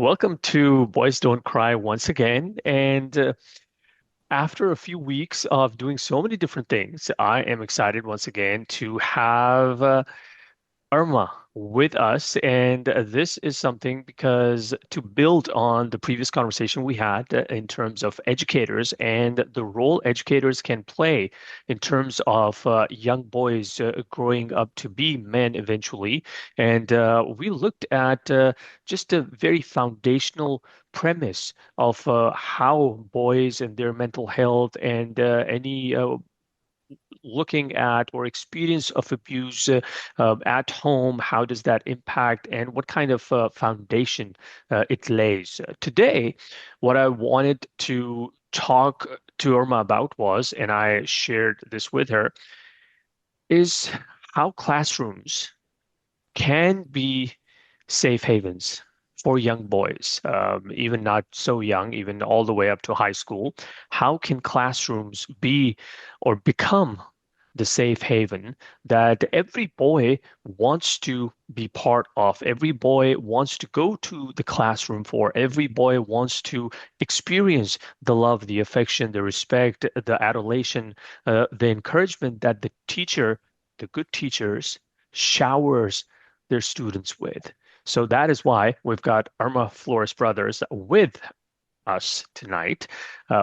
Welcome to Boys Don't Cry once again. And after a few weeks of doing so many different things, I am excited once again to have Irma with us. And this is something because to build on the previous conversation we had in terms of educators and the role educators can play in terms of young boys growing up to be men eventually. And we looked at just a very foundational premise of how boys and their mental health and any looking at or experience of abuse at home, how does that impact and what kind of foundation it lays. Today, what I wanted to talk to Irma about was, and I shared this with her, is how classrooms can be safe havens for young boys, even not so young, even all the way up to high school. How can classrooms be or become the safe haven that every boy wants to be part of? Every boy wants to go to the classroom for. Every boy wants to experience the love, the affection, the respect, the adulation, the encouragement that the teacher, the good teachers, showers their students with. So that is why we've got Irma Flores Brothers with us tonight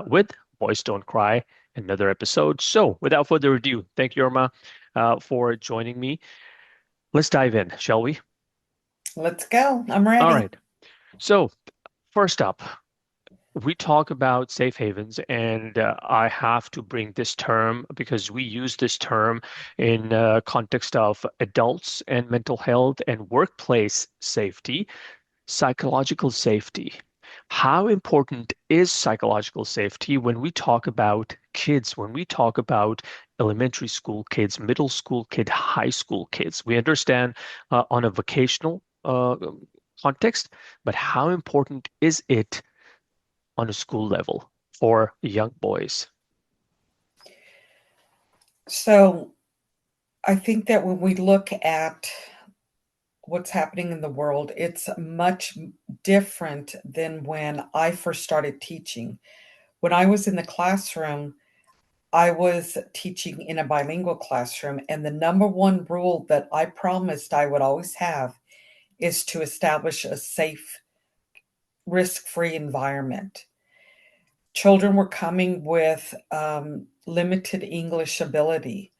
with Boys Don't Cry, another episode. So without further ado, thank you, Irma, for joining me. Let's dive in, shall we? Let's go. I'm All ready. right. So first up, we talk about safe havens, and I have to bring this term because we use this term in context of adults and mental health and workplace safety. Psychological safety. How important is psychological safety when we talk about kids, when we talk about elementary school kids, middle school kids, high school kids? We understand on a vocational context, but how important is it on a school level for young boys? So I think that when we look at what's happening in the world, it's much different than when I first started teaching. When I was in the classroom, I was teaching in a bilingual classroom, and the number one rule that I promised I would always have is to establish a safe, risk free environment. Children were coming with limited English ability.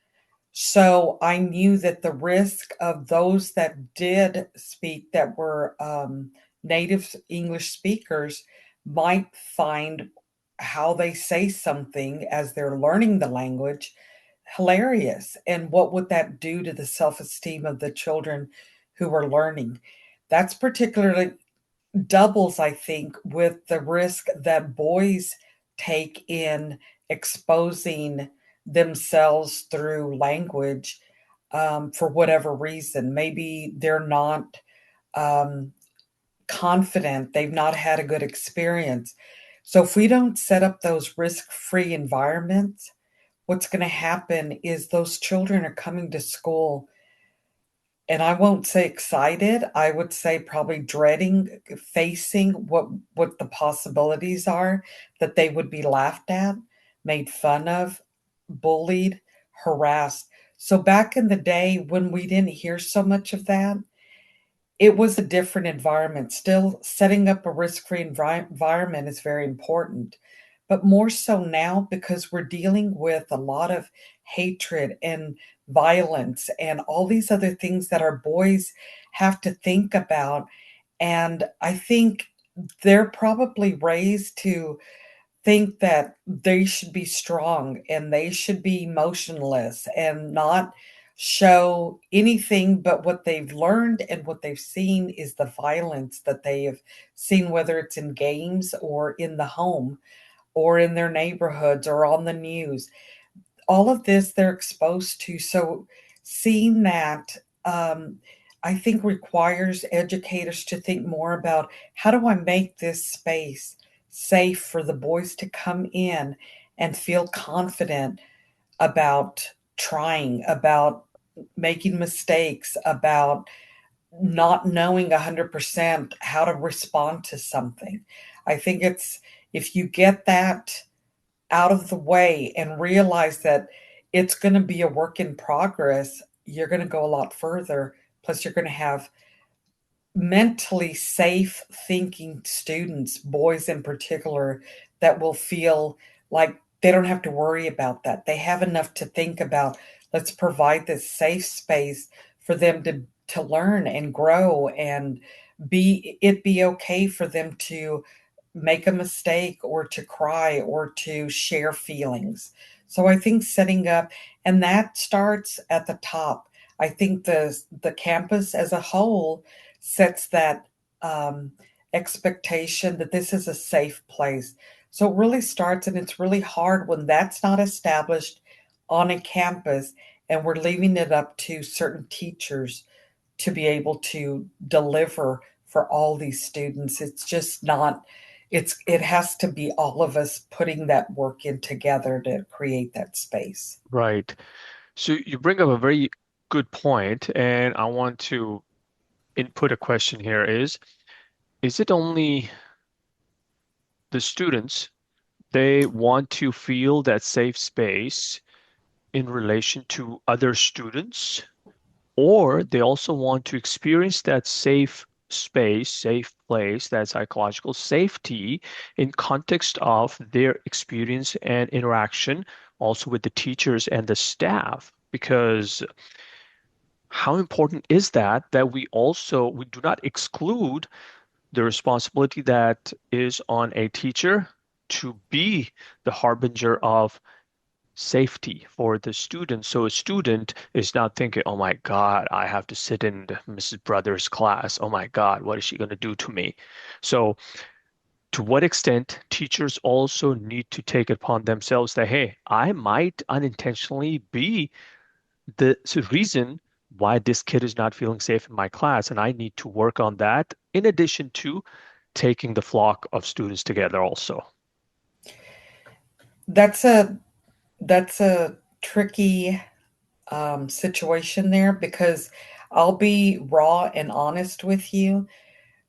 So I knew that the risk of those that did speak that were native English speakers might find how they say something as they're learning the language hilarious. And what would that do to the self esteem of the children who were learning? That's particularly doubles, I think, with the risk that boys take in exposing themselves through language for whatever reason. Maybe they're not um, confident, they've not had a good experience. So, if we don't set up those risk free environments, what's going to happen is those children are coming to school, and I won't say excited, I would say probably dreading facing what the possibilities are, that they would be laughed at, made fun of, bullied, harassed. So back in the day when we didn't hear so much of that, it was a different environment. Still, setting up a risk-free environment is very important, but more so now because we're dealing with a lot of hatred and violence and all these other things that our boys have to think about. And I think they're probably raised to think that they should be strong and they should be emotionless and not show anything, but what they've learned and what they've seen is the violence that they have seen, whether it's in games or in the home or in their neighborhoods or on the news. All of this they're exposed to. So seeing that, I think requires educators to think more about, how do I make this space safe for the boys to come in and feel confident about trying, about making mistakes, about not knowing 100% how to respond to something. I think it's if you get that out of the way and realize that it's going to be a work in progress, you're going to go a lot further. Plus, you're going to have mentally safe thinking students, boys in particular, that will feel like they don't have to worry about that. They have enough to think about. Let's provide this safe space for them to learn and grow and be okay for them to make a mistake or to cry or to share feelings. So I think setting up and that starts at the top. I think the campus as a whole sets that um, expectation that this is a safe place. So it really starts, and it's really hard when that's not established on a campus, and we're leaving it up to certain teachers to be able to deliver for all these students. It's just not it has to be all of us putting that work in together to create that space. Right. So you bring up a very good point, and I want to input a question here is it only the students they want to feel that safe space in relation to other students, or they also want to experience that safe space, safe place, that psychological safety in context of their experience and interaction also with the teachers and the staff? Because how important is that we do not exclude the responsibility that is on a teacher to be the harbinger of safety for the student. So a student is not thinking, oh my God, I have to sit in Mrs. Brother's class. Oh my God, what is she going to do to me? So to what extent teachers also need to take it upon themselves that, hey, I might unintentionally be the reason why this kid is not feeling safe in my class, and I need to work on that in addition to taking the flock of students together also. That's a tricky situation there because I'll be raw and honest with you.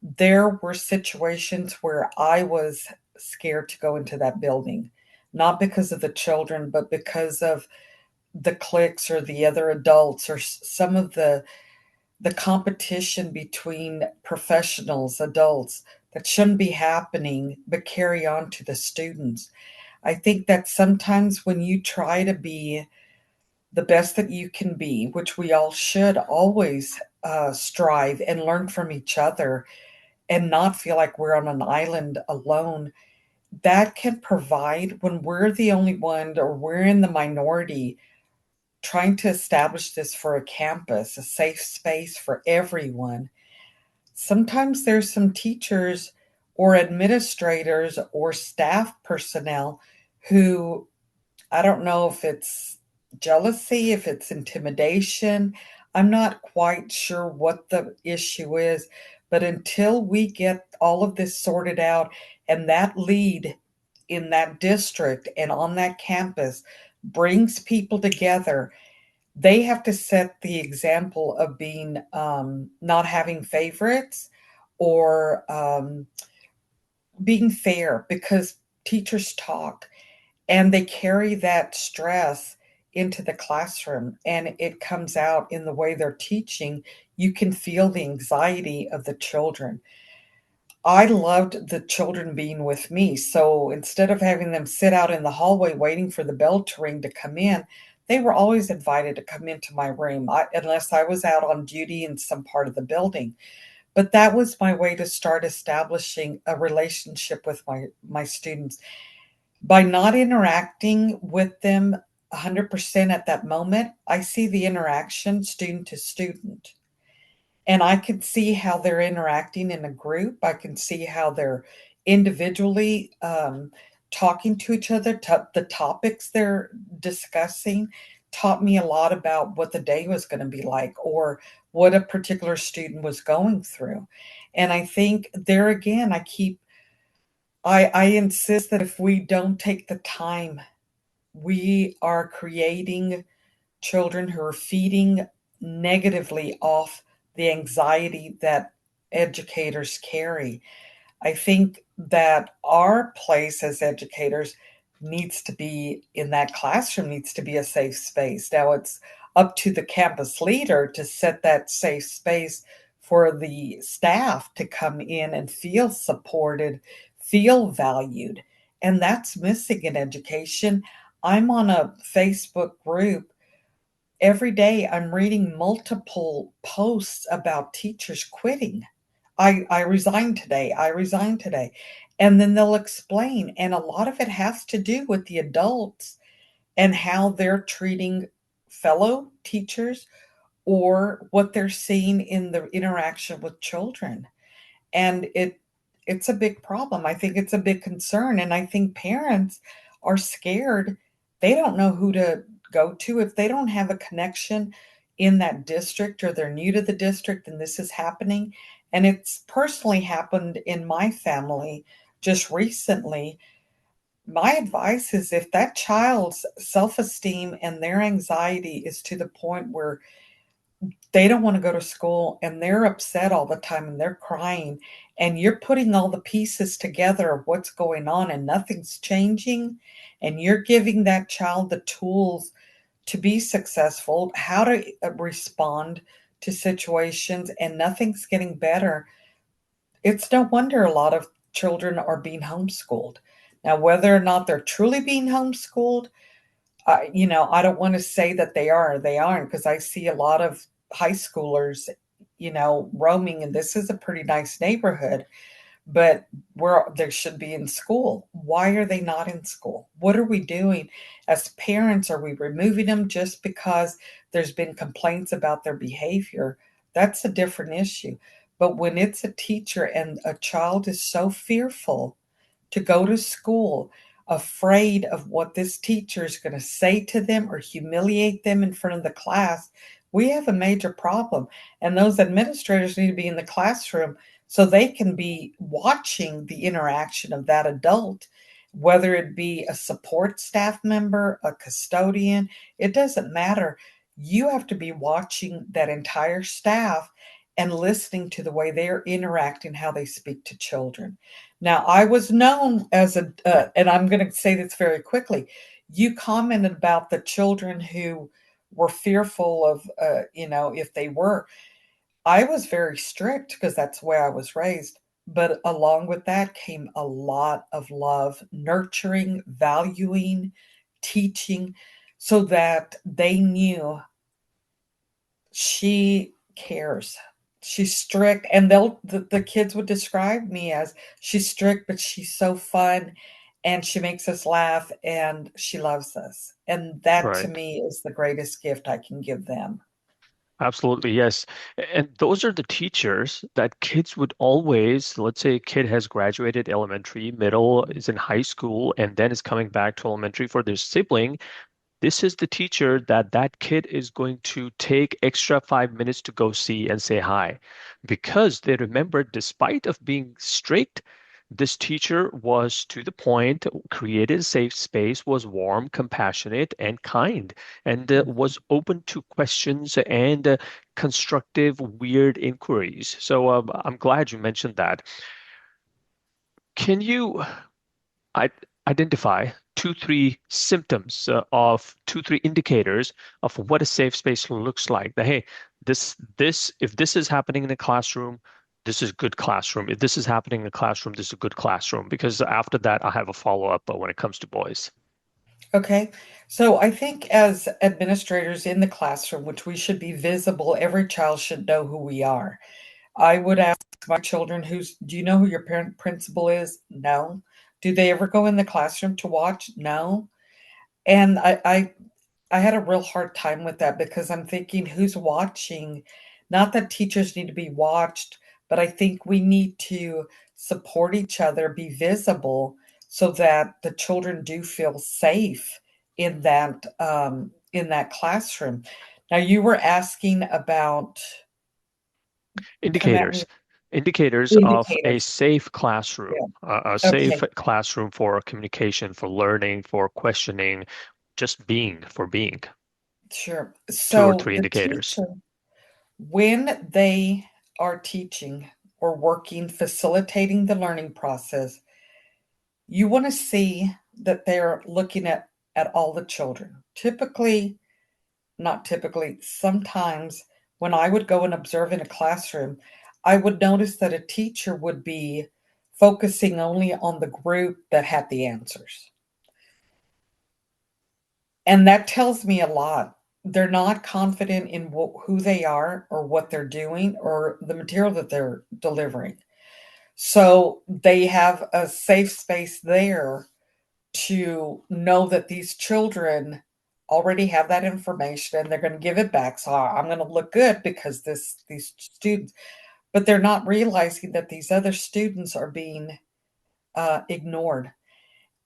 There were situations where I was scared to go into that building, not because of the children, but because of the cliques or the other adults or some of the competition between professionals, adults that shouldn't be happening, but carry on to the students. I think that sometimes when you try to be the best that you can be, which we all should always strive and learn from each other and not feel like we're on an island alone, that can provide when we're the only one or we're in the minority trying to establish this for a campus, a safe space for everyone. Sometimes there's some teachers or administrators or staff personnel who I don't know if it's jealousy, if it's intimidation. I'm not quite sure what the issue is, but until we get all of this sorted out and that lead in that district and on that campus brings people together, they have to set the example of being not having favorites or being fair because teachers talk and they carry that stress into the classroom and it comes out in the way they're teaching. You can feel the anxiety of the children. I loved the children being with me. So instead of having them sit out in the hallway waiting for the bell to ring to come in, they were always invited to come into my room unless I was out on duty in some part of the building. But that was my way to start establishing a relationship with my students by not interacting with them 100% at that moment. I see the interaction student to student. And I can see how they're interacting in a group. I can see how they're individually talking to each other. The topics they're discussing taught me a lot about what the day was going to be like or what a particular student was going through. And I think there again, I insist that if we don't take the time, we are creating children who are feeding negatively off the anxiety that educators carry. I think that our place as educators needs to be in that classroom, needs to be a safe space. Now it's up to the campus leader to set that safe space for the staff to come in and feel supported, feel valued. And that's missing in education. I'm on a Facebook group. Every day I'm reading multiple posts about teachers quitting. I resigned today. I resigned today. And then they'll explain. And a lot of it has to do with the adults and how they're treating fellow teachers or what they're seeing in the interaction with children. And it's a big problem. I think it's a big concern. And I think parents are scared. They don't know who to go to if they don't have a connection in that district or they're new to the district and this is happening. And it's personally happened in my family just recently. My advice is if that child's self esteem and their anxiety is to the point where they don't want to go to school and they're upset all the time and they're crying and you're putting all the pieces together of what's going on and nothing's changing and you're giving that child the tools to be successful, how to respond to situations, and nothing's getting better, it's no wonder a lot of children are being homeschooled. Now, whether or not they're truly being homeschooled, I don't want to say that they are or they aren't because I see a lot of high schoolers, roaming, and this is a pretty nice neighborhood, but where they should be in school. Why are they not in school? What are we doing as parents? Are we removing them just because there's been complaints about their behavior? That's a different issue. But when it's a teacher and a child is so fearful to go to school, afraid of what this teacher is going to say to them or humiliate them in front of the class, we have a major problem. And those administrators need to be in the classroom so they can be watching the interaction of that adult, whether it be a support staff member, a custodian, it doesn't matter. You have to be watching that entire staff and listening to the way they're interacting, how they speak to children. Now, I was known as and I'm going to say this very quickly. You commented about the children who were fearful of, if they were. I was very strict because that's the way I was raised. But along with that came a lot of love, nurturing, valuing, teaching, so that they knew she cares. She's strict, and the kids would describe me as she's strict, but she's so fun, and she makes us laugh, and she loves us. And that to Right. me is the greatest gift I can give them. Absolutely, yes. And those are the teachers that kids would always, let's say a kid has graduated elementary, middle, is in high school, and then is coming back to elementary for their sibling. This is the teacher that that kid is going to take extra 5 minutes to go see and say hi because they remember, despite of being strict, this teacher was to the point, created a safe space, was warm, compassionate, and kind, and was open to questions and constructive, weird inquiries. So I'm glad you mentioned that. Can you I identify two, three symptoms of two, three indicators of what a safe space looks like? That, hey, if this is happening in a classroom, this is a good classroom. If this is happening in a classroom, this is a good classroom. Because after that, I have a follow-up when it comes to boys. Okay. So I think as administrators in the classroom, which we should be visible, every child should know who we are. I would ask my children, do you know who your parent principal is? No. Do they ever go in the classroom to watch? No. And I had a real hard time with that because I'm thinking, who's watching? Not that teachers need to be watched, but I think we need to support each other, be visible, so that the children do feel safe in that classroom. Now, you were asking about, come at me, Indicators. Indicators of a indicators. safe classroom, Yeah. a safe Okay. classroom for communication, for learning, for questioning, just being, for being. Sure. Two or So three the indicators. teacher When they are teaching or working, facilitating the learning process, you want to see that they're looking at all the children. Typically, not typically, sometimes when I would go and observe in a classroom, I would notice that a teacher would be focusing only on the group that had the answers. And that tells me a lot. They're not confident in who they are or what they're doing or the material that they're delivering. So they have a safe space there to know that these children already have that information and they're going to give it back. So I'm going to look good because these students, but they're not realizing that these other students are being ignored.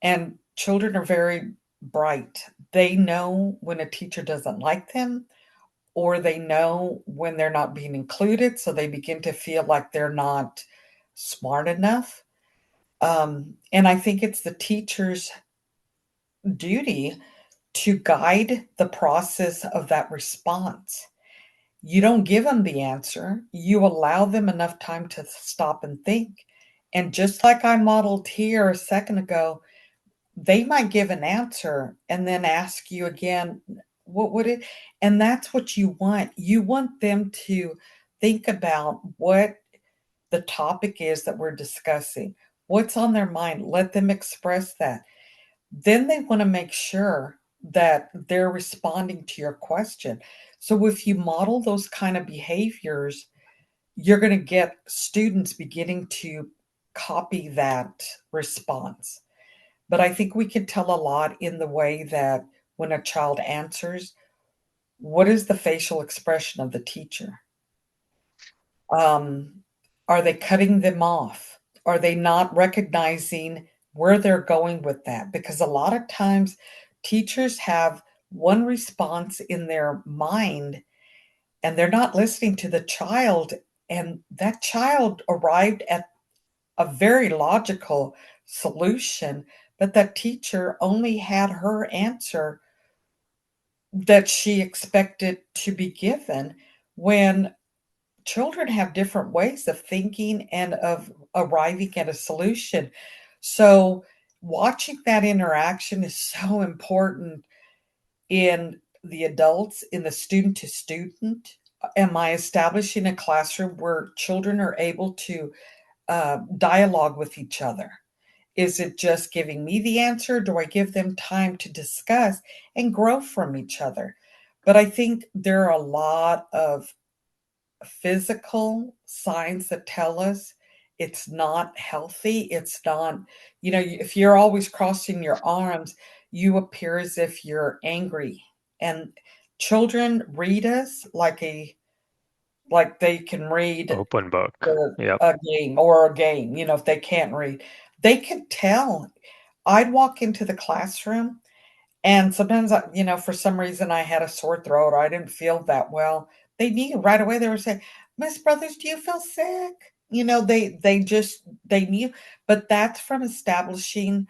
And children are very bright. They know when a teacher doesn't like them, or they know when they're not being included. So they begin to feel like they're not smart enough. And I think it's the teacher's duty to guide the process of that response. You don't give them the answer, you allow them enough time to stop and think. And just like I modeled here a second ago, they might give an answer and then ask you again, what would it? And that's what you want. You want them to think about what the topic is that we're discussing, what's on their mind. Let them express that. Then they want to make sure that they're responding to your question. So if you model those kind of behaviors, you're going to get students beginning to copy that response. But I think we can tell a lot in the way that when a child answers, what is the facial expression of the teacher? Um, are they cutting them off? Are they not recognizing where they're going with that? Because a lot of times teachers have one response in their mind and they're not listening to the child. And that child arrived at a very logical solution, but that teacher only had her answer that she expected to be given when children have different ways of thinking and of arriving at a solution. So, watching that interaction is so important in the adults, in the student to student. Am I establishing a classroom where children are able to dialogue with each other? Is it just giving me the answer? Do I give them time to discuss and grow from each other? But I think there are a lot of physical signs that tell us it's not healthy. It's not, if you're always crossing your arms, you appear as if you're angry. And children read us like they can read Open book. the Yep. a game, if they can't read. They can tell. I'd walk into the classroom and sometimes for some reason I had a sore throat or I didn't feel that well. They knew right away. They were saying, "Miss Brothers, do you feel sick?" They knew, but that's from establishing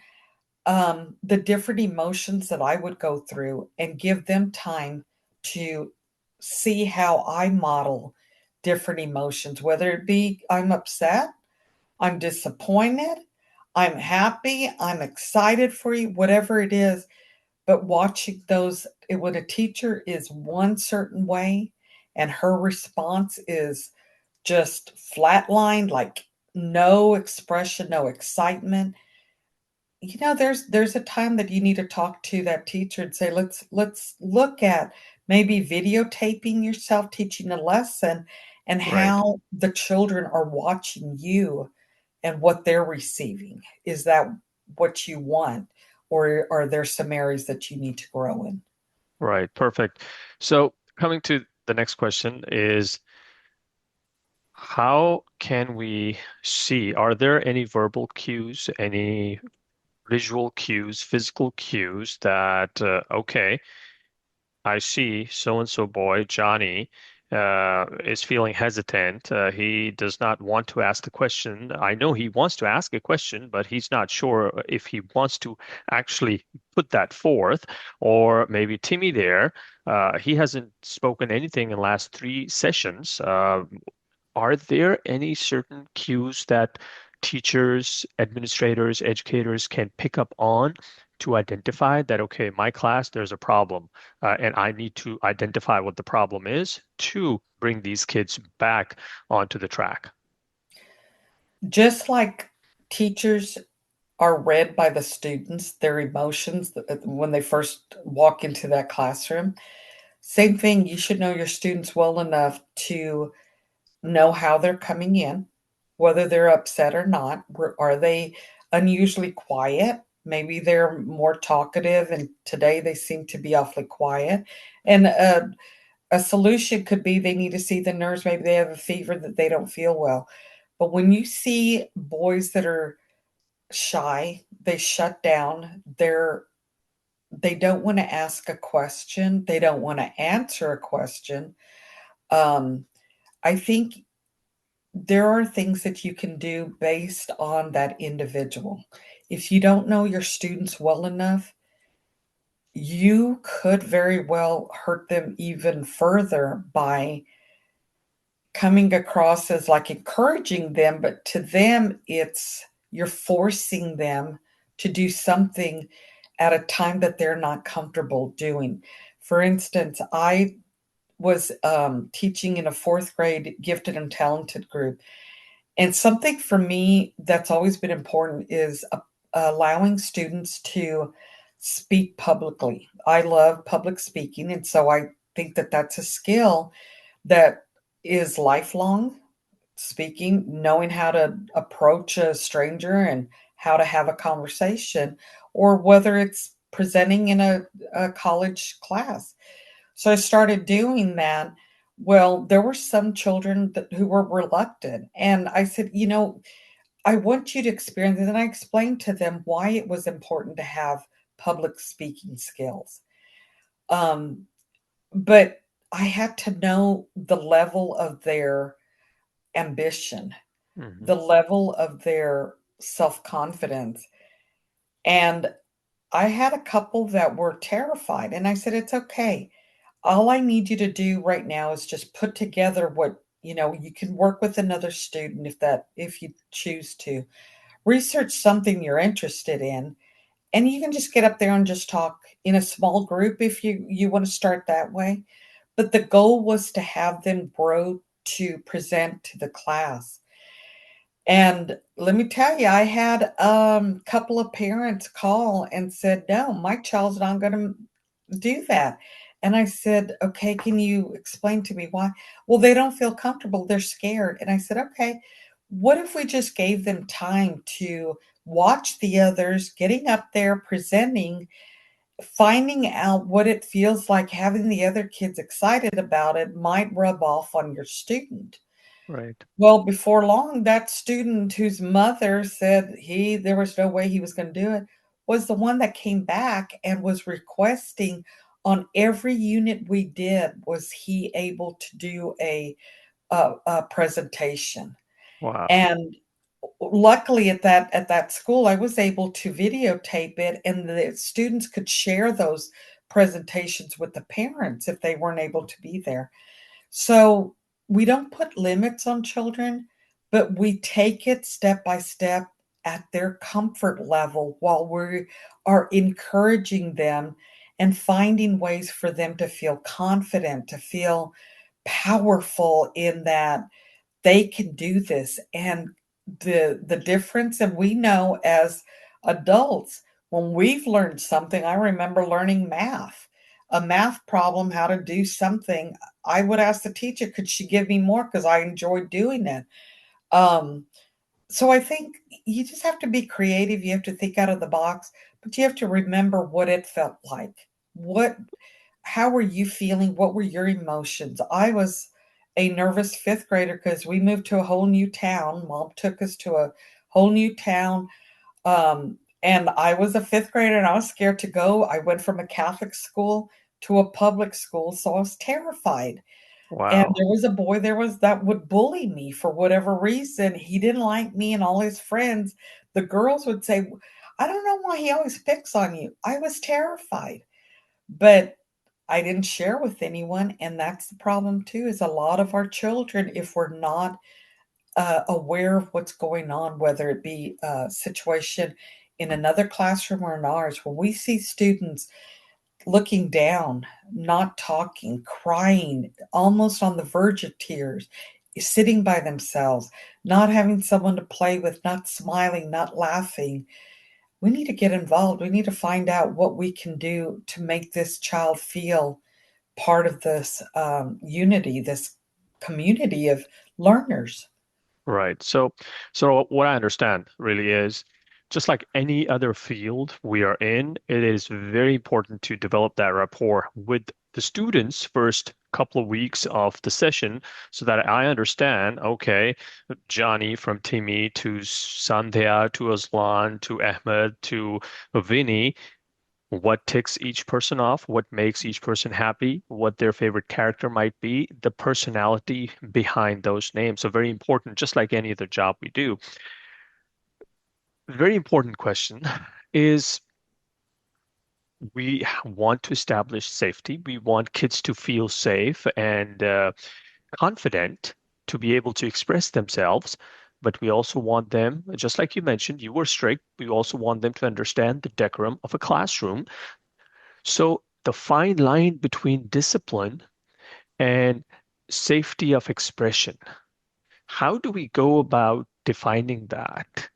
the different emotions that I would go through and give them time to see how I model different emotions, whether it be I'm upset, I'm disappointed, I'm happy, I'm excited for you, whatever it is. But watching when a teacher is one certain way and her response is just flatlined, like no expression, no excitement, there's a time that you need to talk to that teacher and say, let's look at maybe videotaping yourself teaching a lesson and Right. how the children are watching you and what they're receiving. Is that what you want? Or are there some areas that you need to grow in? Right. Perfect. So coming to the next question is, how can we see, are there any verbal cues, any visual cues, physical cues that, okay, I see so and so boy, Johnny. is feeling hesitant. He does not want to ask the question. I know he wants to ask a question, but he's not sure if he wants to actually put that forth. Or maybe Timmy there, he hasn't spoken anything in the last three sessions. Are there any certain cues that teachers, administrators, educators can pick up on to identify that, okay, my class, there's a problem, and I need to identify what the problem is to bring these kids back onto the track? Just like teachers are read by the students, their emotions when they first walk into that classroom, same thing, you should know your students well enough to know how they're coming in, whether they're upset or not. Are they unusually quiet? Maybe they're more talkative, and today they seem to be awfully quiet. And a solution could be they need to see the nurse. Maybe they have a fever that they don't feel well. But when you see boys that are shy, they shut down, they don't want to ask a question, they don't want to answer a question. Um, I think there are things that you can do based on that individual. If you don't know your students well enough, you could very well hurt them even further by coming across as like encouraging them, but to them, it's you're forcing them to do something at a time that they're not comfortable doing. For instance, I was teaching in a fourth grade gifted and talented group. And something for me that's always been important is allowing students to speak publicly. I love public speaking. And so I think that that's a skill that is lifelong speaking, knowing how to approach a stranger and how to have a conversation, or whether it's presenting in a college class. So I started doing that. Well, there were some children who were reluctant. And I said, I want you to experience it. And I explained to them why it was important to have public speaking skills. Um, but I had to know the level of their ambition, Hmm. the level of their self confidence. And I had a couple that were terrified. And I said, it's okay. All I need you to do right now is just put together what, you can work with another student if you choose to. Research something you're interested in, and you can just get up there and just talk in a small group if you want to start that way. But the goal was to have them grow to present to the class. And let me tell you, I had a couple of parents call and said, "No, my child's not gonna do that." And I said, "Okay, can you explain to me why?" "Well, they don't feel comfortable, they're scared." And I said, "Okay, what if we just gave them time to watch the others getting up there, presenting, finding out what it feels like, having the other kids excited about it might rub off on your student." Right. Well, before long, that student whose mother said there was no way he was gonna do it, was the one that came back and was requesting on every unit we did, was he able to do a presentation. Wow. And luckily at that school, I was able to videotape it, and the students could share those presentations with the parents if they weren't able to be there. So we don't put limits on children, but we take it step by step at their comfort level while we are encouraging them and finding ways for them to feel confident, to feel powerful in that they can do this. And the difference, and we know as adults, when we've learned something, I remember learning math, a math problem, how to do something. I would ask the teacher, could she give me more? Because I enjoyed doing it. Um, so I think you just have to be creative. You have to think out of the box, but you have to remember what it felt like. What How were you feeling? What were your emotions? I was a nervous fifth grader because we moved to a whole new town. Mom took us to a whole new town. And I was a fifth grader and I was scared to go. I went from a Catholic school to a public school, so I was terrified. And Wow. there was a boy there was that would bully me for whatever reason. He didn't like me and all his friends. The girls would say, "I don't know why he always picks on you." I was terrified, but I didn't share with anyone, and that's the problem too, is a lot of our children, if we're not, aware of what's going on, whether it be a situation in another classroom or in ours, when we see students looking down, not talking, crying, almost on the verge of tears, sitting by themselves, not having someone to play with, not smiling, not laughing. We need to get involved. We need to find out what we can do to make this child feel part of this unity, this community of learners. Right. So what I understand really is just like any other field we are in, it is very important to develop that rapport with the students first couple of weeks of the session so that I understand, okay, Johnny from Timmy to Sandhya to Aslan to Ahmed to Vinny, what ticks each person off, what makes each person happy, what their favorite character might be, the personality behind those names. So very important, just like any other job we do. Very important question is we want to establish safety. We want kids to feel safe and confident to be able to express themselves. But we also want them, just like you mentioned, you were strict. We also want them to understand the decorum of a classroom. So the fine line between discipline and safety of expression, how do we go about defining that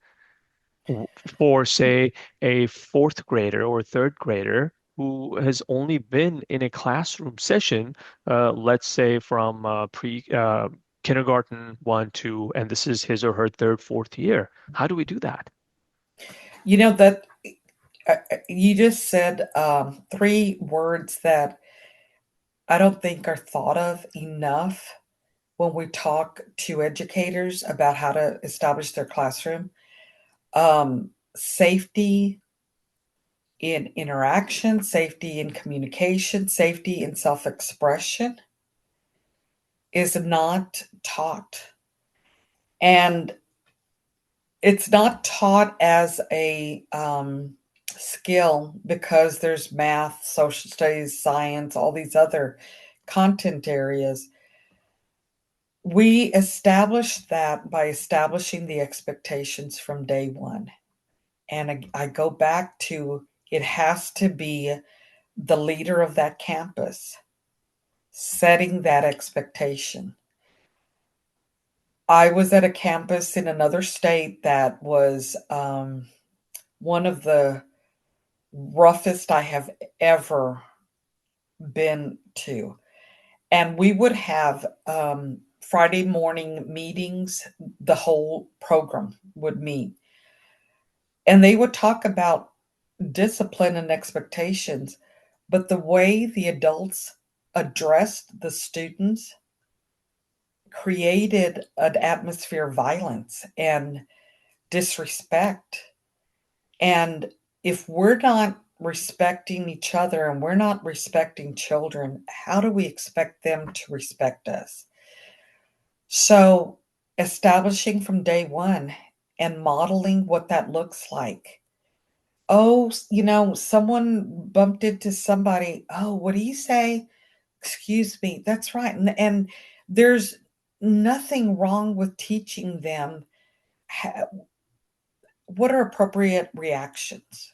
for, say, a fourth grader or third grader who has only been in a classroom session, let's say from pre kindergarten one, two, and this is his or her third, fourth year? How do we do that? You know that you just said three words that I don't think are thought of enough when we talk to educators about how to establish their classroom. Safety in interaction, safety in communication, safety in self expression is not taught. And it's not taught as a skill because there's math, social studies, science, all these other content areas. We establish that by establishing the expectations from day one. And I go back to it has to be the leader of that campus setting that expectation. I was at a campus in another state that was one of the roughest I have ever been to. And we would have Friday morning meetings, the whole program would meet. And they would talk about discipline and expectations, but the way the adults addressed the students created an atmosphere of violence and disrespect. And if we're not respecting each other and we're not respecting children, how do we expect them to respect us? So, establishing from day one and modeling what that looks like. Oh, someone bumped into somebody. Oh, what do you say? Excuse me. That's right. And there's nothing wrong with teaching them what are appropriate reactions.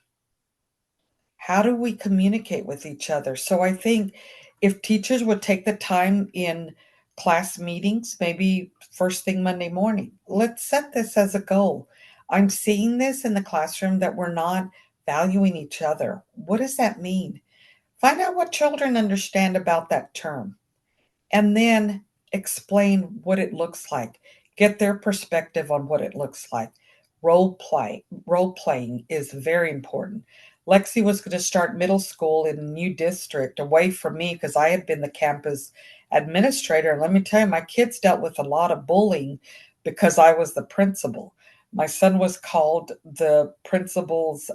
How do we communicate with each other? So I think if teachers would take the time in class meetings, maybe first thing Monday morning, let's set this as a goal. I'm seeing this in the classroom that we're not valuing each other. What does that mean? Find out what children understand about that term and then explain what it looks like. Get their perspective on what it looks like. Role playing is very important. Lexi was going to start middle school in a new district away from me because I had been the campus administrator. And let me tell you, my kids dealt with a lot of bullying because I was the principal. My son was called the principal's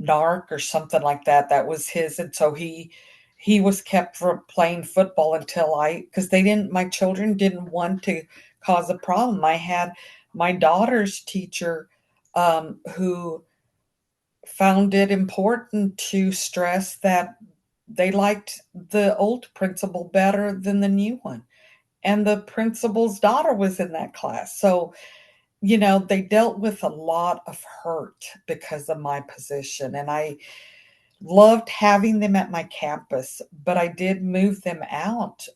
narc or something like that. That was his. And so he he was kept from playing football until because my children didn't want to cause a problem. I had my daughter's teacher who found it important to stress that they liked the old principal better than the new one. And the principal's daughter was in that class. So, they dealt with a lot of hurt because of my position. And I loved having them at my campus, but I did move them out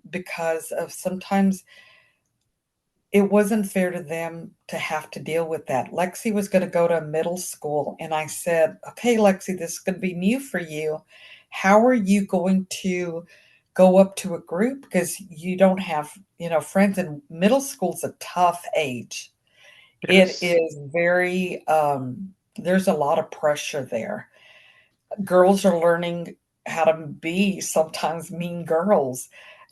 because of sometimes it wasn't fair to them to have to deal with that. Lexi was going to go to middle school, and I said, "Okay, Lexi, this is going to be new for you. How are you going to go up to a group because you don't have, friends?" And middle school's a tough age. It Yes. is very there's a lot of pressure there. Girls are learning how to be sometimes mean girls,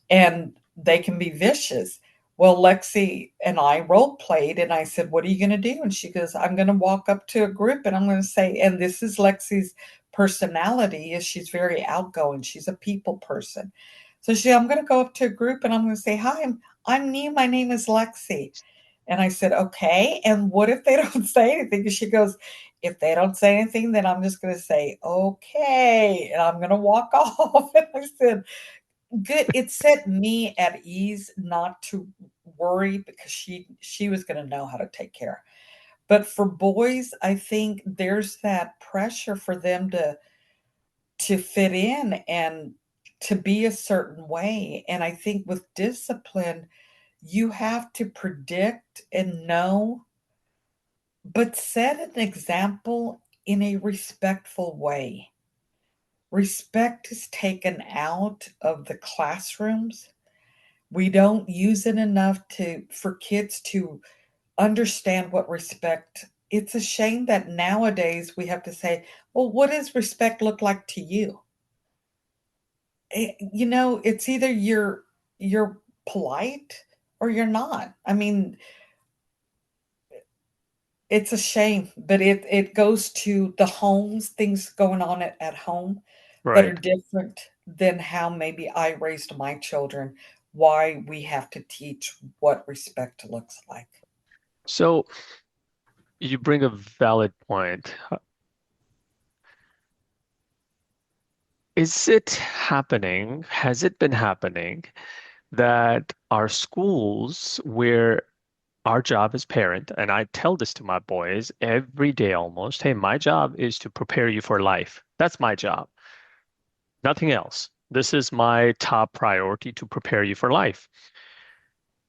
and they can be vicious. Well, Lexi and I role played, and I said, "What are you going to do?" And she goes, "I'm going to walk up to a group and I'm going to say," and this is Lexi's personality, is she's very outgoing. She's a people person. So I'm going to go up to a group and I'm going to say, "Hi, I'm new. My name is Lexi." And I said, "Okay. And what if they don't say anything?" And she goes, "If they don't say anything, then I'm just going to say, okay. And I'm going to walk off." And I said, good. It set me at ease not to worry because she was going to know how to take care. But for boys, I think there's that pressure for them to fit in and to be a certain way. And I think with discipline, you have to predict and know, but set an example in a respectful way. Respect is taken out of the classrooms. We don't use it enough to for kids to understand what respect. It's a shame that nowadays we have to say, "Well, what does respect look like to you?" It's either you're polite or you're not. I mean, it's a shame, but it goes to the homes, things going on at home that are Right. different than how maybe I raised my children, why we have to teach what respect looks like. So you bring a valid point. Is it happening? Has it been happening that our schools, where our job as parent, and I tell this to my boys every day almost, hey, my job is to prepare you for life. That's my job, nothing else. This is my top priority to prepare you for life.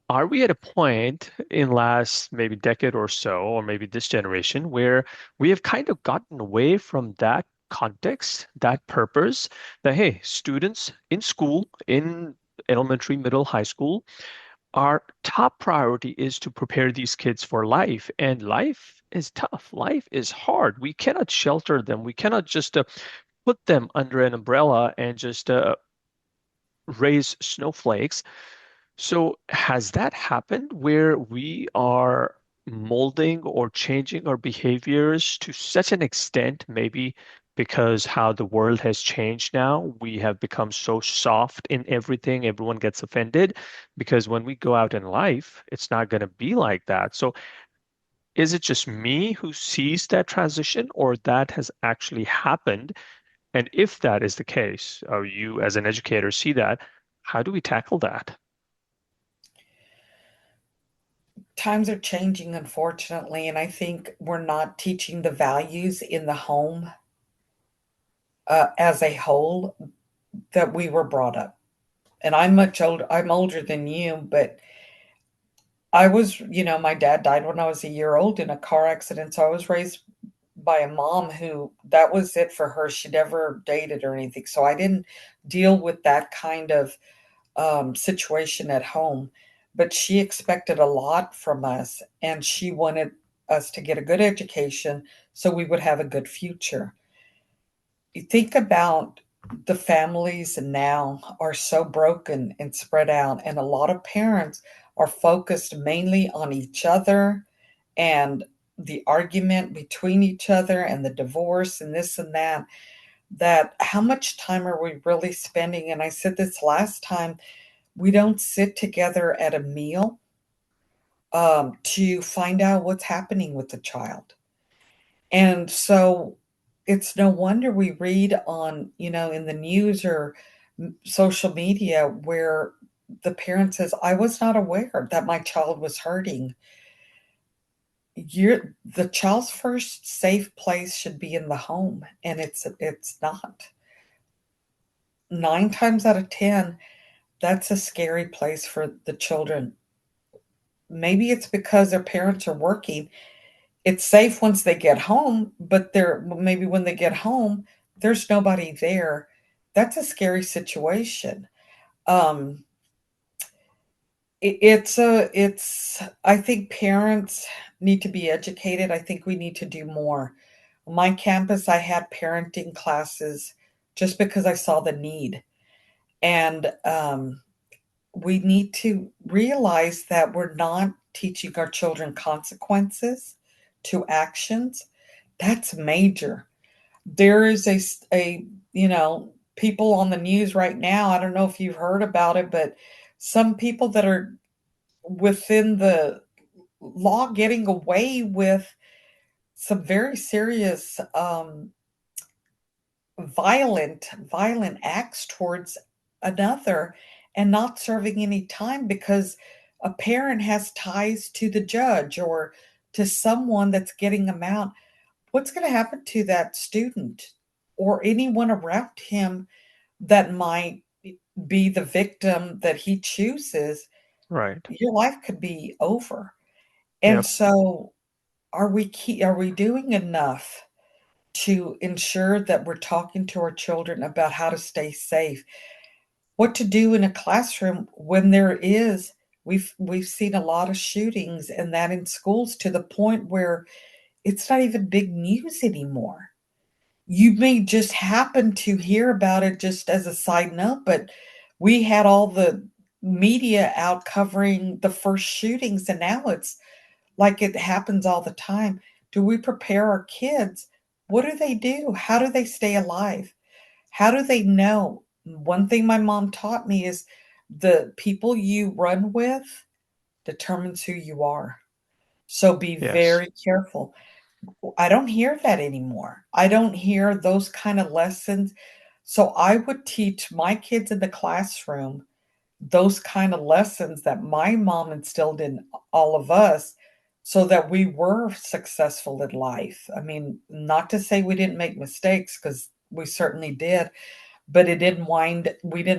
Are we at a point in last maybe decade or so, or maybe this generation, where we have kind of gotten away from that context, that purpose, that hey, students in school, in elementary, middle, high school, our top priority is to prepare these kids for life. And life is tough. Life is hard. We cannot shelter them. We cannot just put them under an umbrella and just raise snowflakes. So has that happened where we are molding or changing our behaviors to such an extent, maybe because how the world has changed now, we have become so soft in everything, everyone gets offended, because when we go out in life, it's not going to be like that. So is it just me who sees that transition, or that has actually happened? And if that is the case, or you as an educator see that, how do we tackle that? Times are changing, unfortunately, and I think we're not teaching the values in the home as a whole that we were brought up. And I'm older than you, but my dad died when I was a year old in a car accident. So I was raised by a mom who that was it for her. She never dated or anything. So I didn't deal with that kind of situation at home. But she expected a lot from us, and she wanted us to get a good education so we would have a good future. You think about the families now are so broken and spread out, and a lot of parents are focused mainly on each other and the argument between each other and the divorce and this and that. that how much time are we really spending? And I said this last time, we don't sit together at a meal to find out what's happening with the child. And so it's no wonder we read on, in the news or social media where the parent says, I was not aware that my child was hurting. The child's first safe place should be in the home, and it's not. 9 times out of 10, that's a scary place for the children. Maybe it's because their parents are working. It's safe once they get home, but they're maybe when they get home, there's nobody there. That's a scary situation. Um, it's I think parents need to be educated. I think we need to do more. On my campus, I had parenting classes just because I saw the need. And we need to realize that we're not teaching our children consequences to actions. That's major. There is people on the news right now. I don't know if you've heard about it, but some people that are within the law getting away with some very serious violent acts towards another and not serving any time because a parent has ties to the judge or to someone that's getting them out. What's going to happen to that student or anyone around him that might be the victim that he chooses? Right. Your life could be over. And Yep. so are we doing enough to ensure that we're talking to our children about how to stay safe? What to do in a classroom when we've seen a lot of shootings and that in schools to the point where it's not even big news anymore. You may just happen to hear about it just as a side note, but we had all the media out covering the first shootings, and now it's like it happens all the time. Do we prepare our kids? What do they do? How do they stay alive? How do they know? One thing my mom taught me is the people you run with determines who you are. So be Yes. very careful. I don't hear that anymore. I don't hear those kind of lessons. So I would teach my kids in the classroom those kind of lessons that my mom instilled in all of us so that we were successful in life. I mean, not to say we didn't make mistakes because we certainly did, but we didn't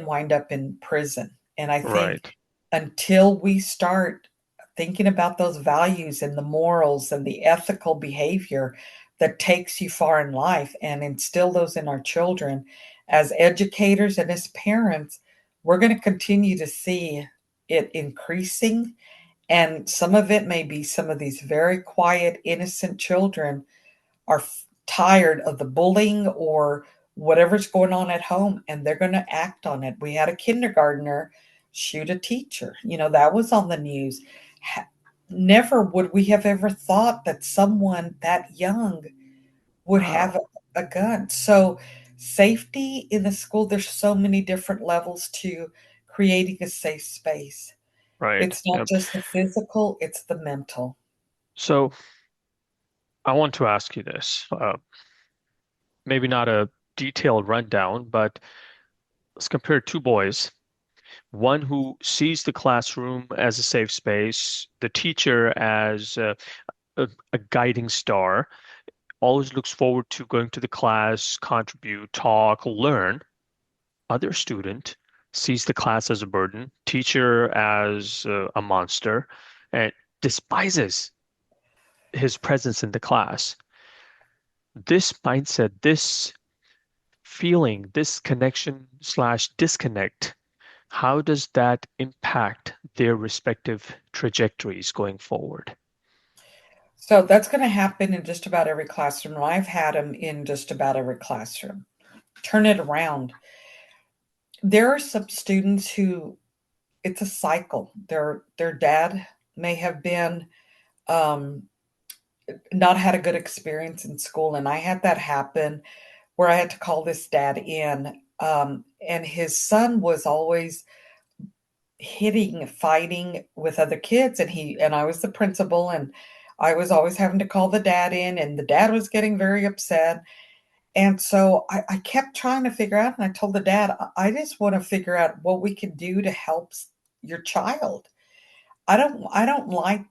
wind up in prison. And I think Right. until we start thinking about those values and the morals and the ethical behavior that takes you far in life and instill those in our children as educators and as parents, we're going to continue to see it increasing. And some of it may be some of these very quiet, innocent children are tired of the bullying or whatever's going on at home and they're going to act on it. We had a kindergartner shoot a teacher. That was on the news. Never would we have ever thought that someone that young would have Wow. a gun. So, safety in the school, there's so many different levels to creating a safe space. Right. It's not Yep. just the physical, it's the mental. So I want to ask you this. Maybe not a detailed rundown, but let's compare two boys. One who sees the classroom as a safe space, the teacher as a guiding star, always looks forward to going to the class, contribute, talk, learn. Other student sees the class as a burden, teacher as a monster, and despises his presence in the class. This mindset, this feeling, this connection slash disconnect, how does that impact their respective trajectories going forward? So that's going to happen in just about every classroom. I've had them in just about every classroom. Turn it around. There are some students who it's a cycle. Their dad may have been um, not had a good experience in school, and I had that happen where I had to call this dad in. And his son was always hitting, fighting with other kids, and I was the principal, and I was always having to call the dad in, and the dad was getting very upset. And so I kept trying to figure out, and I told the dad, I just want to figure out what we can do to help your child. I don't like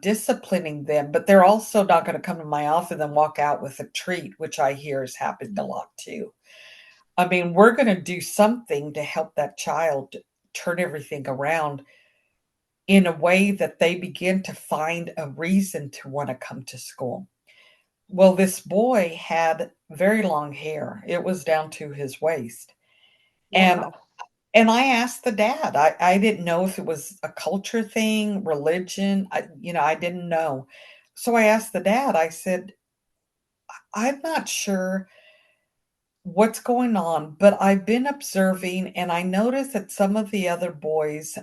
disciplining them, but they're also not going to come to my office and walk out with a treat, which I hear has happened a lot too. I mean, we're going to do something to help that child turn everything around in a way that they begin to find a reason to want to come to school. Well, this boy had very long hair. It was down to his waist. And Wow. and I asked the dad. I didn't know if it was a culture thing, religion. I didn't know. So I asked the dad. I said, "I'm not sure what's going on, but I've been observing and I noticed that some of the other boys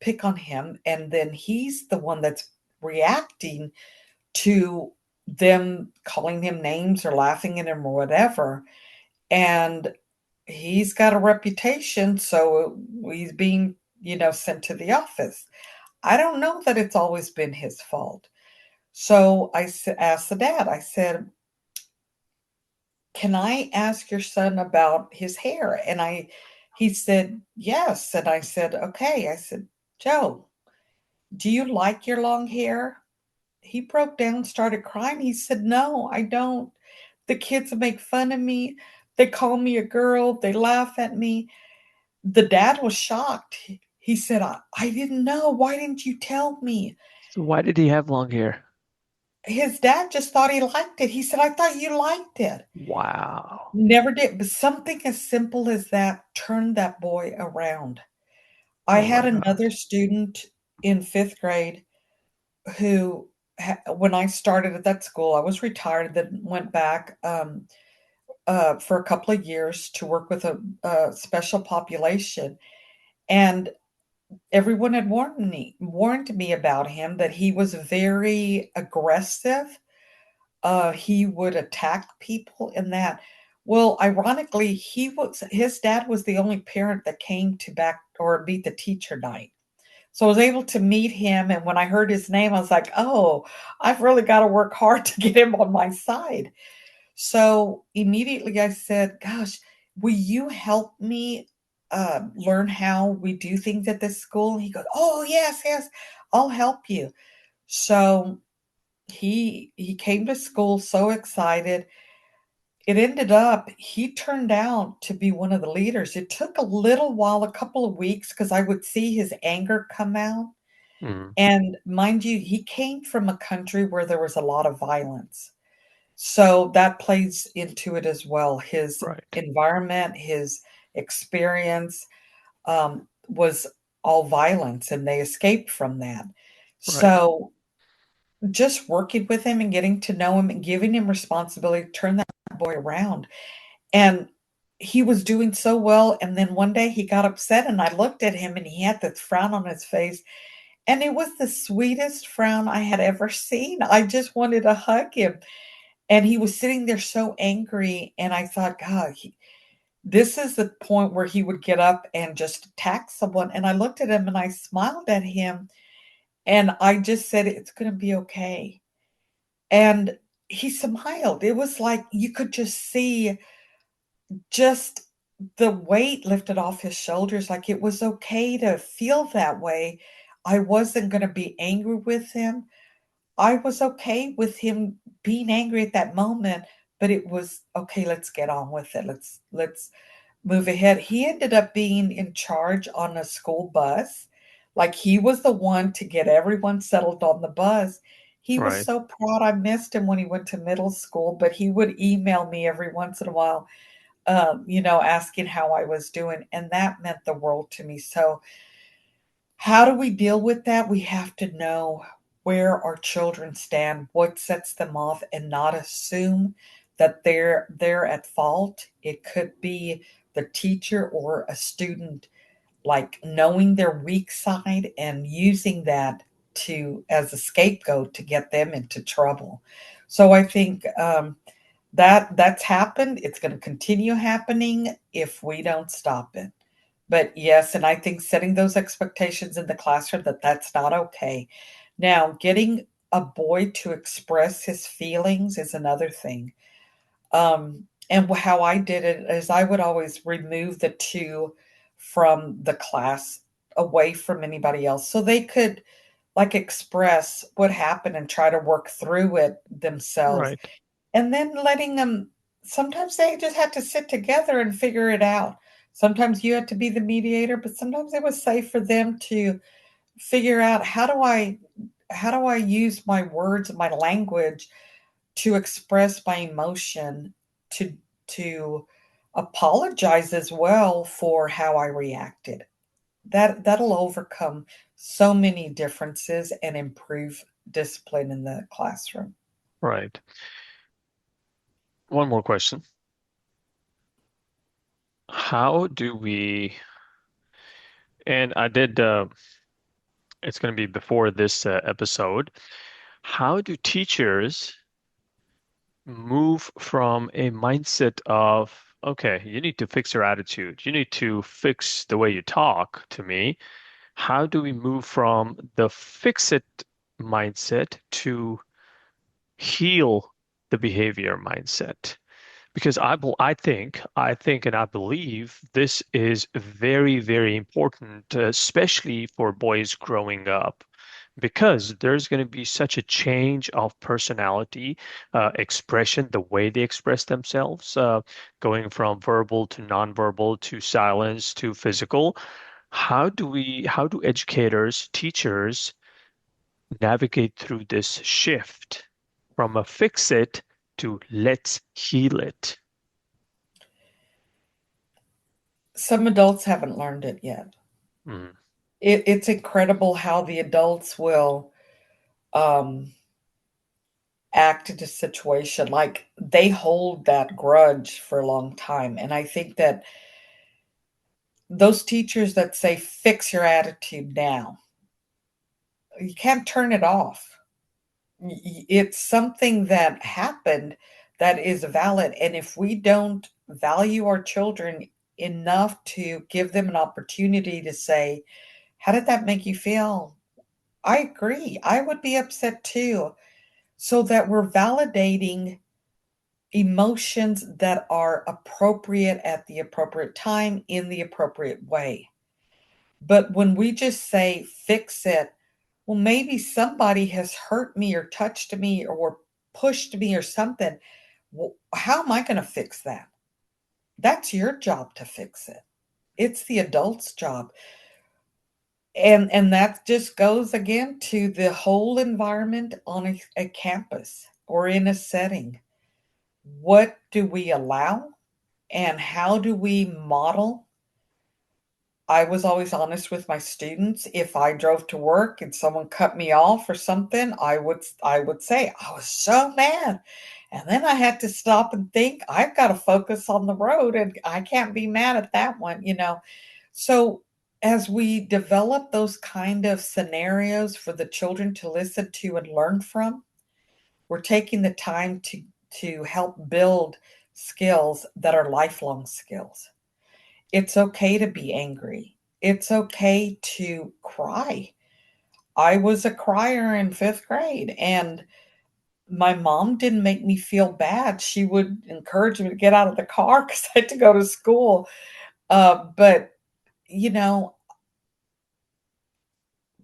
pick on him, and then he's the one that's reacting to them calling him names or laughing at him or whatever. And he's got a reputation, so he's being, sent to the office. I don't know that it's always been his fault." So asked the dad, I said, "Can I ask your son about his hair?" He said, "Yes." And I said, "Okay." I said, "Joe, do you like your long hair?" He broke down, started crying. He said, "No, I don't. The kids make fun of me. They call me a girl. They laugh at me." The dad was shocked. He said, I didn't know. Why didn't you tell me?" So why did he have long hair? His dad just thought he liked it. He said, "I thought you liked it." Wow. Never did. But something as simple as that turned that boy around. I Oh had my God. another student in fifth grade who, when I started at that school, I was retired, then went back for a couple of years to work with a special population. And everyone had warned me about him, that he was very aggressive. He would attack people in that. Well, ironically, his dad was the only parent that came to back or meet the teacher night. So I was able to meet him, and when I heard his name, I was like, "Oh, I've really got to work hard to get him on my side." So immediately I said, "Gosh, will you help me learn how we do things at this school?" He goes, "Oh, yes, yes, I'll help you." So he came to school so excited. It ended up he turned out to be one of the leaders. It took a little while, a couple of weeks, because I would see his anger come out. Mm, And mind you, he came from a country where there was a lot of violence. So that plays into it as well. His right. environment, his experience was all violence, and they escaped from that. Right. So just working with him and getting to know him and giving him responsibility turned that boy around. And he was doing so well. And then one day he got upset, and I looked at him and he had this frown on his face. And it was the sweetest frown I had ever seen. I just wanted to hug him. And he was sitting there so angry. And I thought, God, this is the point where he would get up and just attack someone. And I looked at him and I smiled at him. And I just said, "It's going to be okay." And he smiled. It was like you could just see just the weight lifted off his shoulders, like it was okay to feel that way. I wasn't gonna be angry with him. I was okay with him being angry at that moment, but it was, "Okay, let's get on with it. Let's move ahead." He ended up being in charge on a school bus. Like, he was the one to get everyone settled on the bus. He was Right. so proud. I missed him when he went to middle school, but he would email me every once in a while, asking how I was doing, and that meant the world to me. So, how do we deal with that? We have to know where our children stand, what sets them off, and not assume that they're at fault. It could be the teacher or a student, like knowing their weak side and using that to as a scapegoat to get them into trouble. So I think That's happened, it's gonna continue happening if we don't stop it. But yes, and I think setting those expectations in the classroom that that's not okay. Now, getting a boy to express his feelings is another thing. And how I did it is I would always remove the 2 from the class away from anybody else so they could, like, express what happened and try to work through it themselves. Right. And then letting them sometimes they just had to sit together and figure it out. Sometimes you had to be the mediator, but sometimes it was safe for them to figure out how do I use my words and my language to express my emotion, to to apologize as well for how I reacted. That'll overcome so many differences and improve discipline in the classroom. Right. One more question. How do we, and I did, it's going to be before this episode, how do teachers move from a mindset of, okay, you need to fix your attitude, you need to fix the way you talk to me? How do we move from the fix it mindset to heal the behavior mindset? Because I think, and I believe this is very, very important, especially for boys growing up, because there's going to be such a change of personality, expression, the way they express themselves, going from verbal to nonverbal to silence to physical. How do educators, teachers navigate through this shift from a fix it to let's heal it? Some adults haven't learned it yet. Mm, It's incredible how the adults will um, act in a situation like they hold that grudge for a long time. And I think that those teachers that say, fix your attitude now, you can't turn it off. It's something that happened that is valid. And if we don't value our children enough to give them an opportunity to say, how did that make you feel? I agree. I would be upset too. So that we're validating emotions that are appropriate at the appropriate time in the appropriate way. But when we just say, fix it, well, maybe somebody has hurt me or touched me or pushed me or something. Well, how am I going to fix that? That's your job to fix it. It's the adult's job. And that just goes again to the whole environment on a campus or in a setting. What do we allow and how do we model? I was always honest with my students. If I drove to work and someone cut me off or something, I would say, "I was so mad." And then I had to stop and think, "I've got to focus on the road and I can't be mad at that one." So as we develop those kind of scenarios for the children to listen to and learn from, we're taking the time to help build skills that are lifelong skills. It's okay to be angry. It's okay to cry. I was a crier in 5th grade, and my mom didn't make me feel bad. She would encourage me to get out of the car because I had to go to school. But, you know,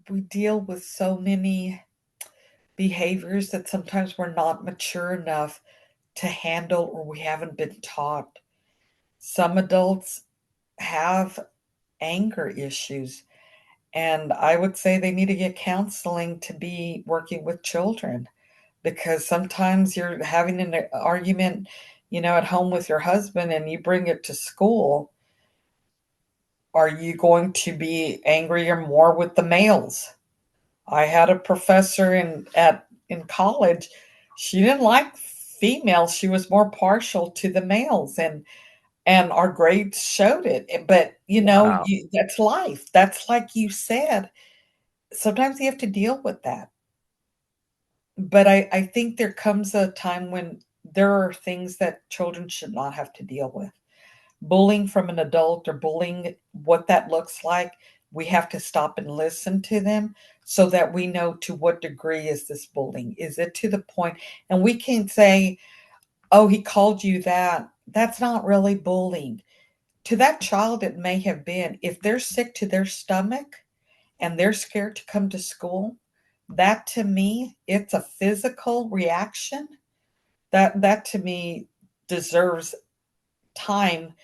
we deal with so many behaviors that sometimes we're not mature enough to handle or we haven't been taught. Some adults have anger issues. And I would say they need to get counseling to be working with children because sometimes you're having an argument, at home with your husband and you bring it to school. Are you going to be angrier more with the males? I had a professor in college. She didn't like females. She was more partial to the males and our grades showed it. But wow. that's life. That's like you said. Sometimes you have to deal with that. But I think there comes a time when there are things that children should not have to deal with. Bullying from an adult or bullying, what that looks like, we have to stop and listen to them so that we know to what degree is this bullying. Is it to the point, and we can't say, oh, he called you that. That's not really bullying. To that child, it may have been. If they're sick to their stomach and they're scared to come to school, that to me, it's a physical reaction. That to me deserves time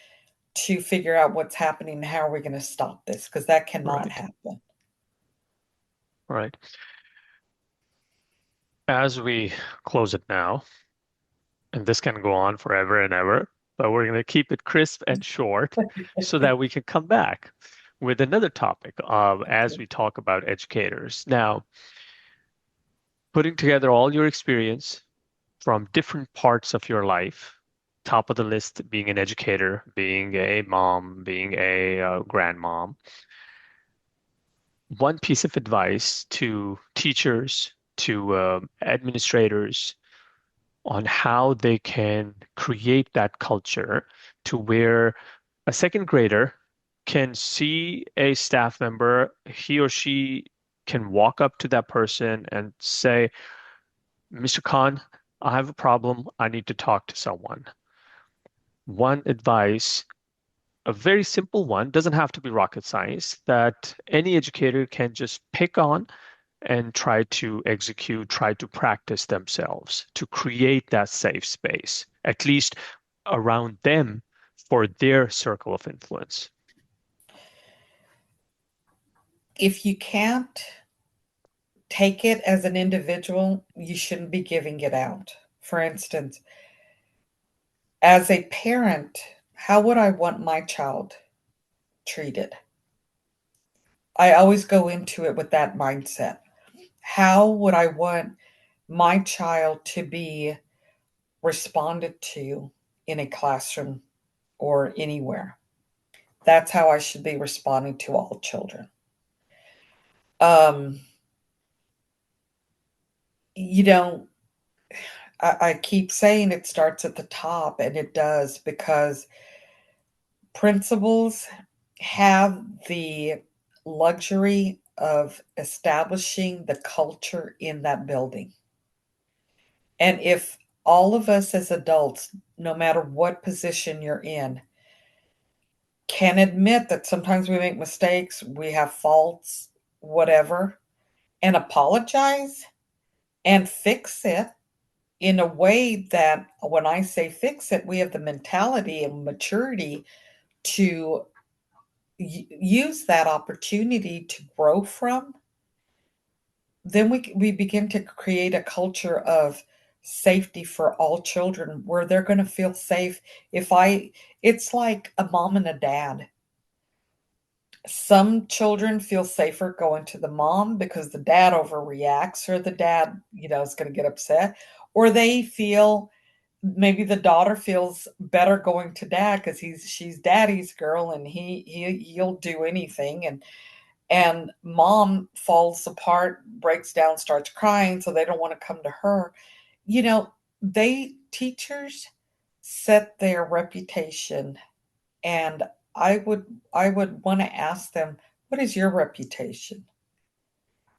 to figure out what's happening and how are we going to stop this, because that cannot Right. happen. Right. As we close it now, and this can go on forever and ever, but we're going to keep it crisp and short so that we can come back with another topic as we talk about educators. Now, putting together all your experience from different parts of your life, top of the list being an educator, being a mom, being a grandmom, one piece of advice to teachers, to administrators on how they can create that culture to where a second grader can see a staff member, he or she can walk up to that person and say, Mr. Khan, I have a problem. I need to talk to someone. One advice, a very simple one, doesn't have to be rocket science, that any educator can just pick on and try to execute, try to practice themselves to create that safe space, at least around them for their circle of influence. If you can't take it as an individual, you shouldn't be giving it out. For instance, as a parent, how would I want my child treated? I always go into it with that mindset. How would I want my child to be responded to in a classroom or anywhere? That's how I should be responding to all children. Um, you know, I keep saying it starts at the top, and it does, because principals have the luxury of establishing the culture in that building. And if all of us as adults, no matter what position you're in, can admit that sometimes we make mistakes, we have faults, whatever, and apologize and fix it in a way that, when I say fix it, we have the mentality and maturity to use that opportunity to grow from, then we begin to create a culture of safety for all children where they're going to feel safe. If I It's like a mom and a dad. Some children feel safer going to the mom because the dad overreacts, or the dad, is going to get upset, or they feel, maybe the daughter feels better going to dad because she's daddy's girl and he'll do anything, and mom falls apart, breaks down, starts crying, so they don't want to come to her. You know, they teachers set their reputation, and I would want to ask them, what is your reputation?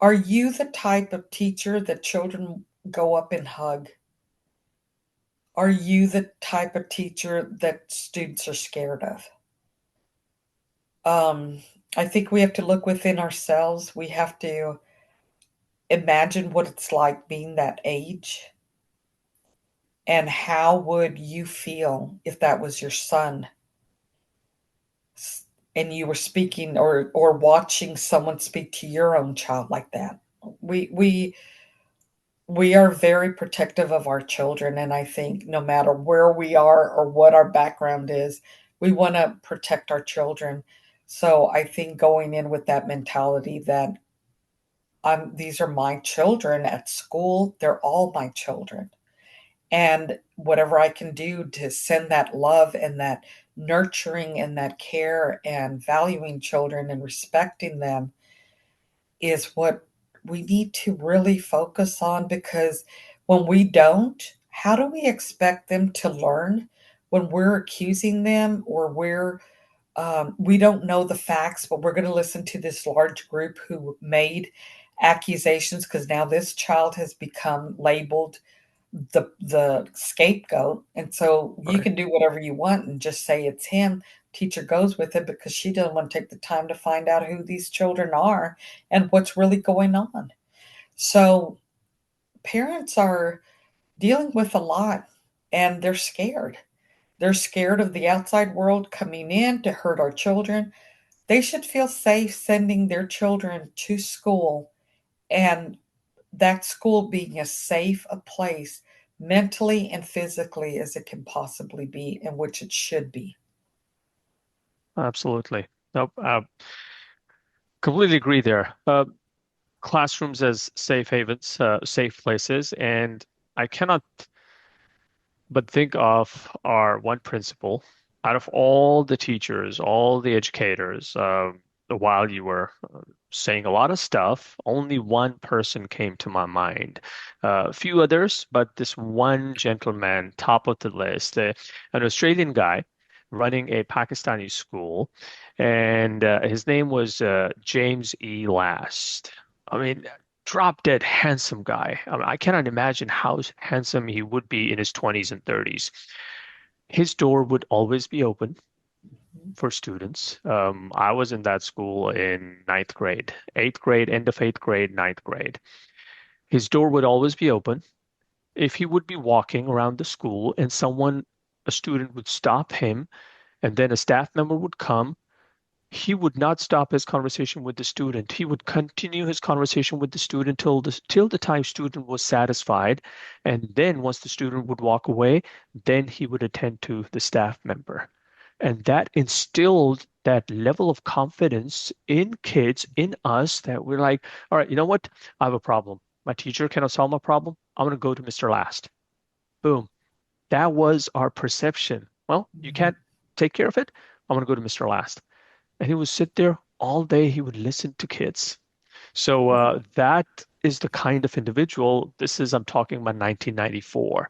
Are you the type of teacher that children go up and hug? Are you the type of teacher that students are scared of? Um, I think we have to look within ourselves. We have to imagine what it's like being that age, and how would you feel if that was your son and you were speaking or watching someone speak to your own child like that. We we we are very protective of our children, and I think no matter where we are or what our background is, we want to protect our children. So I think going in with that mentality that these are my children at school, they're all my children. And whatever I can do to send that love and that nurturing and that care and valuing children and respecting them is what we need to really focus on, because when we don't how do we expect them to learn when we're accusing them, or we don't know the facts, but we're going to listen to this large group who made accusations because now this child has become labeled the scapegoat, and so you Right. can do whatever you want and just say it's him. Teacher goes with it because she doesn't want to take the time to find out who these children are and what's really going on. So parents are dealing with a lot, and they're scared. They're scared of the outside world coming in to hurt our children. They should feel safe sending their children to school, and that school being as safe a place mentally and physically as it can possibly be, in which it should be. Absolutely. Nope. Completely agree there. Classrooms as safe havens, safe places, and I cannot but think of our one principal out of all the teachers, all the educators. While you were saying a lot of stuff, only one person came to my mind. A few others, but this one gentleman, top of the list, an Australian guy running a Pakistani school, and his name was James E. Last. I mean, drop dead handsome guy. I mean, I cannot imagine how handsome he would be in his 20s and 30s. His door would always be open for students. I was in that school in ninth grade, eighth grade, end of eighth grade, ninth grade. His door would always be open. If he would be walking around the school and a student would stop him, and then a staff member would come, he would not stop his conversation with the student. He would continue his conversation with the student till the time student was satisfied. And then once the student would walk away, then he would attend to the staff member. And that instilled that level of confidence in kids, in us, that we're like, all right, you know what? I have a problem. My teacher cannot solve my problem. I'm going to go to Mr. Last. Boom. That was our perception. Well, you Mhm. can't take care of it. I'm going to go to Mr. Last, and he would sit there all day. He would listen to kids. So Yeah. that is the kind of individual. I'm talking about 1994.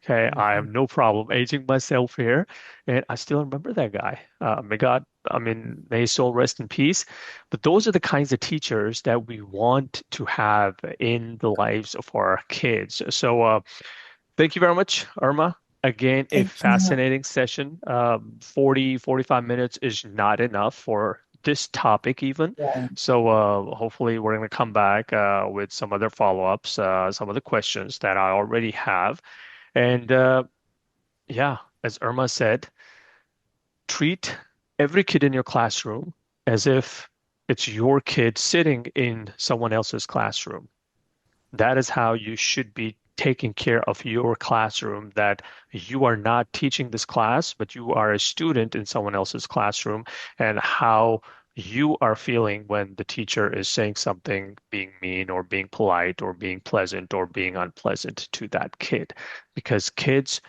Okay, I have Mhm. no problem aging myself here, and I still remember that guy. May God, I mean, may his soul rest in peace. But those are the kinds of teachers that we want to have in the lives of our kids. So thank you very much, Irma. Again, a Thank you. fascinating session. 40, 45 minutes is not enough for this topic even. Right. So hopefully we're going to come back with some other follow-ups, some of the questions that I already have. And yeah, as Irma said, treat every kid in your classroom as if it's your kid sitting in someone else's classroom. That is how you should be taking care of your classroom, that you are not teaching this class, but you are a student in someone else's classroom, and how you are feeling when the teacher is saying something, being mean or being polite or being pleasant or being unpleasant to that kid. Because kids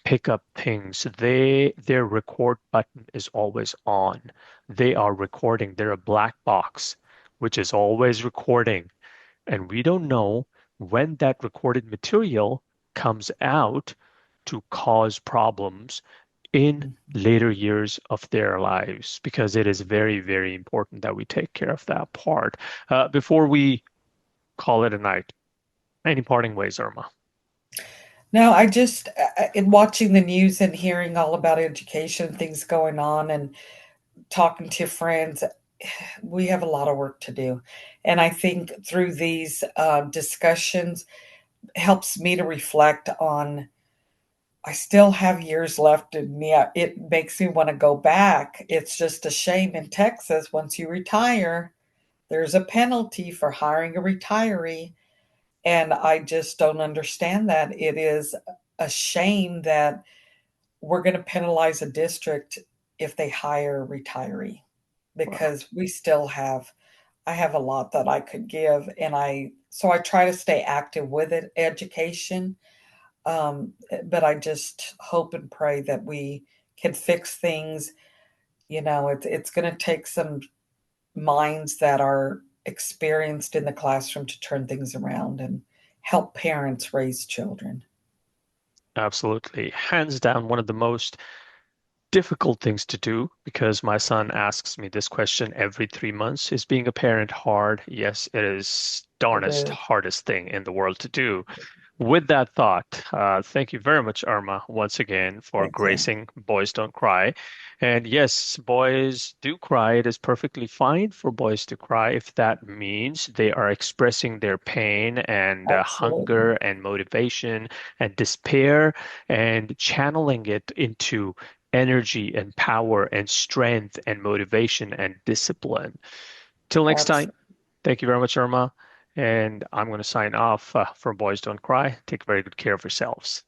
pick up things. Their record button is always on. They are recording. They're a black box, which is always recording. And we don't know when that recorded material comes out to cause problems in later years of their lives, because it is very, very important that we take care of that part. Before we call it a night, any parting ways, Irma? No, I just in watching the news and hearing all about education, things going on, and talking to friends, we have a lot of work to do. And I think through these discussions helps me to reflect on, I still have years left in me. It makes me want to go back. It's just a shame in Texas, once you retire, there's a penalty for hiring a retiree. And I just don't understand that. It is a shame that we're going to penalize a district if they hire a retiree, Wow. because I have a lot that I could give, and I try to stay active with it, education. But I just hope and pray that we can fix things. It's going to take some minds that are experienced in the classroom to turn things around and help parents raise children. Absolutely. Hands down, one of the most difficult things to do because my son asks me this question every 3 months. Is being a parent hard? Yes, it is It darnest is. hardest thing in the world to do. With that thought, thank you very much, Irma, once again for Thank you. gracing Boys Don't Cry. And yes, boys do cry. It is perfectly fine for boys to cry if that means they are expressing their pain and Absolutely. hunger and motivation and despair and channeling it into energy and power and strength and motivation and discipline. Till next time, Absolutely. thank you very much, Irma. And I'm going to sign off from Boys Don't Cry. Take very good care of yourselves.